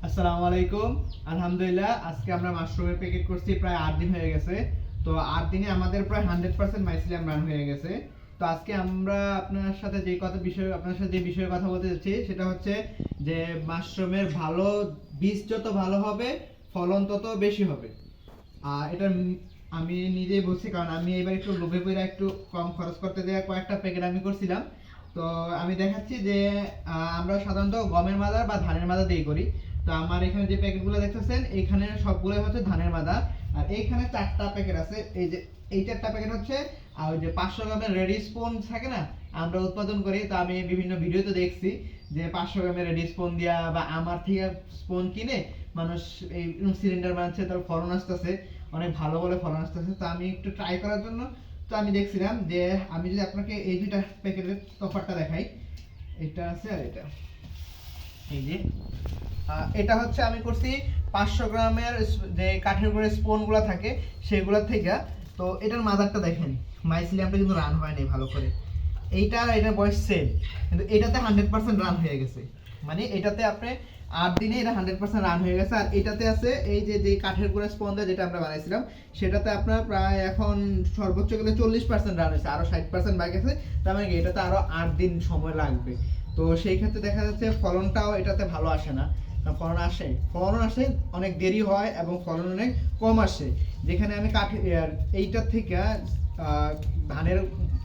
আসসালামু আলাইকুম। আলহামদুলিল্লাহ, আজকে আমরা মাশরুমের প্যাকেট করছি প্রায় 8 দিন হয়ে গেছে। তো 8 দিনে আমাদের প্রায় 100% মাইসিলিয়াম রান হয়ে গেছে। তো আজকে আমরা আপনার সাথে যে বিষয়ে কথা বলতে যাচ্ছি সেটা হচ্ছে যে মাশরুমের ভালো বীজ যত ভালো হবে ফলন তত বেশি হবে। এটা আমি নিজেই বলছি, কারণ আমি এবার একটু লোভে পড়ে একটু কম খরচ করতে যেয়ে কয়েকটা প্যাকেট আমি করছিলাম। তো আমি দেখাচ্ছি যে আমরা সাধারণত গমের মাদা বা ধানের মাদা দিয়ে করি। তো আমার এখানে যে প্যাকেটগুলো দেখতেছেন এখানে সবগুলো হচ্ছে ধানের মাদা, আর এইখানে 4টা প্যাকেট আছে। এই 4টা প্যাকেট হচ্ছে, আর ওই যে 500 গ্রামের রেডি স্পুন থাকে না, আমরা উৎপাদন করি। তো আমি বিভিন্ন ভিডিওতে দেখছি যে 500 গ্রামের রেডি স্পুন দিয়া বা আমার থেকে স্পুন কিনে মানুষ এই সিলিন্ডার বানাচ্ছে, তার ফলন আসতেছে অনেক ভালো বলে ফলন আসতেছে। তো আমি একটু ট্রাই করার জন্য তো আমি দেখছিলাম যে আমি যদি আপনাকে এই দুইটা প্যাকেটের তফাৎটা দেখাই, এটা আছে আর এটা, এই যে এটা হচ্ছে আমি করছি 500 গ্রামের যে কাঠের গুঁড়ের স্পুনগুলো থাকে সেগুলোর থেকে। তো এটার মাদারটা দেখেন, মাইসিলিয়ামটা কিন্তু রান হয়নি ভালো করে। এটার বয়স সেম, কিন্তু এটাতে 100% রান হয়ে গেছে। মানে এটাতে আপনি 8 দিনে এটা 100% রান হয়ে গেছে। আর এটাতে আছে এই যে কাঠের গুঁড়া স্পঞ্জা যেটা আমরা বানাইছিলাম, সেটাতে আপনার প্রায় এখন সর্বোচ্চ গেলে 40% রান হয়েছে, আরো 60% বাকি আছে। তার মানে এটাতে আরো 8 দিন সময় লাগবে। তো সেই ক্ষেত্রে দেখা যাচ্ছে ফলনটাও এটাতে ভালো আসে না। ফলন আসে অনেক দেরি হয় এবং ফলন অনেক কম আসে। যেখানে আমি এইটার থেকে ধানের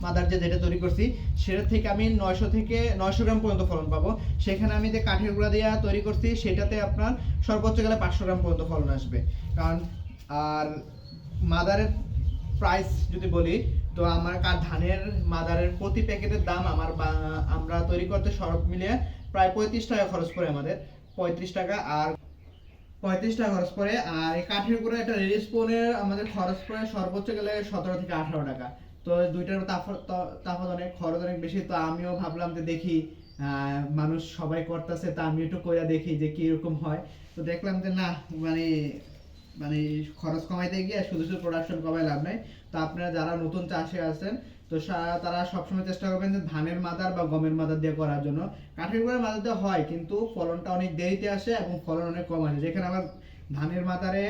মাদার যেটা তৈরি করছি সেটার থেকে আমি 900 গ্রাম পর্যন্ত ফলন পাবো। সেখানে আমি যে কাঠের গুঁড়া দিয়ে তৈরি করছি সেটাতে আপনার সর্বোচ্চ গেলে 500 গ্রাম পর্যন্ত ফলন আসবে। কারণ আর মাদারের প্রাইস যদি বলি, তো আমার ধানের মাদারের প্রতি প্যাকেটের দাম আমরা তৈরি করতে সব মিলিয়ে প্রায় 35 টাকা খরচ পড়ে আমাদের। 35 টাকা আর 35 টাকা খরচ পড়ে। আর এই কাঠের গুঁড়ো একটা রেডি স্পুনের আমাদের খরচ পড়ে সর্বোচ্চ গেলে 17 থেকে 18 টাকা। তো দুইটার তাফাৎ অনেক, খরচ অনেক বেশি। তো আমিও ভাবলাম যে দেখি মানুষ সবাই করতেছে, তা আমি একটু কইরা দেখি যে কি রকম হয়। তো দেখলাম যে না, মানে মানে খরচ কমাইতে গিয়ে শুধু শুধু প্রোডাকশন কমায় লাভ নাই। তো আপনারা যারা নতুন চাষে আছেন, তো তারা সবসময় চেষ্টা করবেন যে ধানের মাদার বা গমের মাদার দিয়ে করার জন্য। কাঠের গুঁড়ার মাদার দিয়ে হয়, কিন্তু ফলনটা অনেক দেরিতে আসে এবং ফলন অনেক কম আসে। যেখানে আমার ধানের মাদারে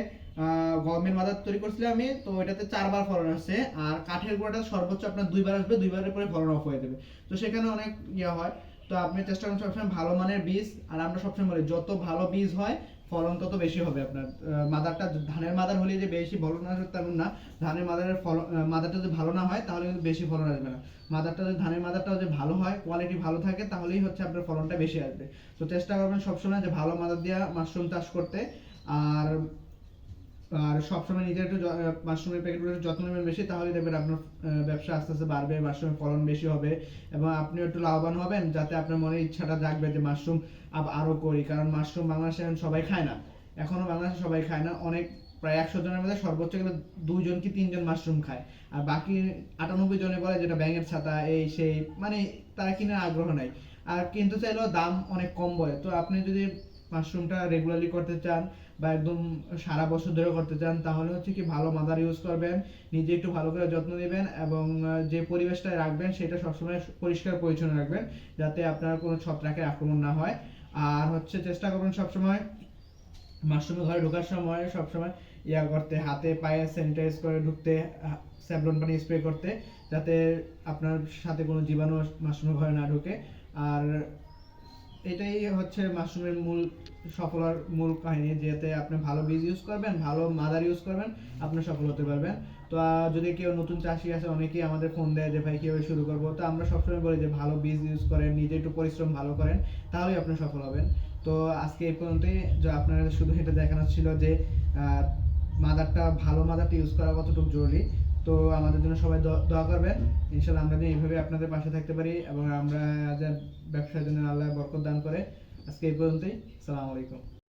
গমের মাদার তৈরি করছিলাম আমি, তো এটাতে 4বার ফলন আসছে। আর কাঠের গুঁড়াটা সর্বোচ্চ আপনার 2বার আসবে, 2বারের পরে ফলন অফ হয়ে যাবে। তো সেখানে অনেক হয়। তো আপনি চেষ্টা করুন সবসময় ভালো মানের বীজ। আর আমরা সবসময় বলি যত ভালো বীজ হয় ফলন তত বেশি হবে আপনার। মাদারটা ধানের মাদার হলে যে বেশি ফলন আসবে তেমন না। ধানের মাদারের মাদারটা যদি ভালো না হয় তাহলে কিন্তু বেশি ফলন আসবে না। ধানের মাদারটা যদি ভালো হয়, কোয়ালিটি ভালো থাকে, তাহলেই হচ্ছে আপনার ফলনটা বেশি আসবে। তো চেষ্টা করবেন সবসময় যে ভালো মাদার দিয়ে মাশরুম চাষ করতে। আর আর সবসময় নিজের একটু মাশরুমের প্যাকেটগুলো যত্ন নেবেন বেশি, তাহলে দেখবেন আপনার ব্যবসা আস্তে আস্তে বাড়বে, মাশরুমের ফলন বেশি হবে এবং আপনিও একটু লাভবান হবেন। যাতে আপনার মনে ইচ্ছাটা জাগবে যে মাশরুম আরো করি। কারণ মাশরুম বাংলাদেশে এখন সবাই খায় না, এখনো বাংলাদেশে সবাই খায় না। অনেক প্রায় 100 জনের মধ্যে সর্বোচ্চ গেলে 2 জন কি 3 জন মাশরুম খায়। আর বাকি 98 জনে বলে যেটা ব্যাঙের ছাতা এই সেই, মানে তারা কিনার আগ্রহ নাই। আর কিনতে চাইলেও দাম অনেক কম বলে। তো আপনি যদি মাশরুমটা রেগুলারলি করতে চান বা একদম সারা বছর ধরে করতে চান, তাহলে হচ্ছে কি ভালো মাদার ইউজ করবেন, নিজে একটু ভালো করে যত্ন নেবেন এবং যে পরিবেশটা রাখবেন সেটা সবসময় পরিষ্কার পরিচ্ছন্ন রাখবেন, যাতে আপনার কোনো ছত্রাকের আক্রমণ না হয়। আর হচ্ছে চেষ্টা করবেন সবসময় মাশরুমের ঘরে ঢোকার সময় সবসময় করতে, হাতে পায়ে স্যানিটাইজ করে ঢুকতে, স্যাভলন পানি স্প্রে করতে, যাতে আপনার সাথে কোনো জীবাণু মাশরুমের ঘরে না ঢোকে। আর এটাই হচ্ছে মাশরুমের সফলতার মূল কাহিনী, যাতে আপনি ভালো বীজ ইউজ করবেন, ভালো মাদার ইউজ করবেন, আপনি সফল হতে পারবেন। তো যদি কেউ নতুন চাষি আছে, অনেকেই আমাদের ফোন দেয় যে ভাই কিভাবে শুরু করবো। তো আমরা সবসময় বলি যে ভালো বীজ ইউজ করেন, নিজে একটু পরিশ্রম ভালো করেন, তাহলেই আপনি সফল হবেন। তো আজকে এই পর্যন্তই, যে আপনারা শুধু এটা দেখানো ছিল যে ভালো মাদারটা ইউজ করা কতটুকু জরুরি। তো আমাদের জন্য সবাই দোয়া করবেন। ইনশাআল্লাহ আমরা যেন এইভাবে আপনাদের পাশে থাকতে পারি এবং আমরা ব্যবসার জন্য আল্লাহ বরকত দান করে। আজকে এই পর্যন্তই। আসসালামু আলাইকুম।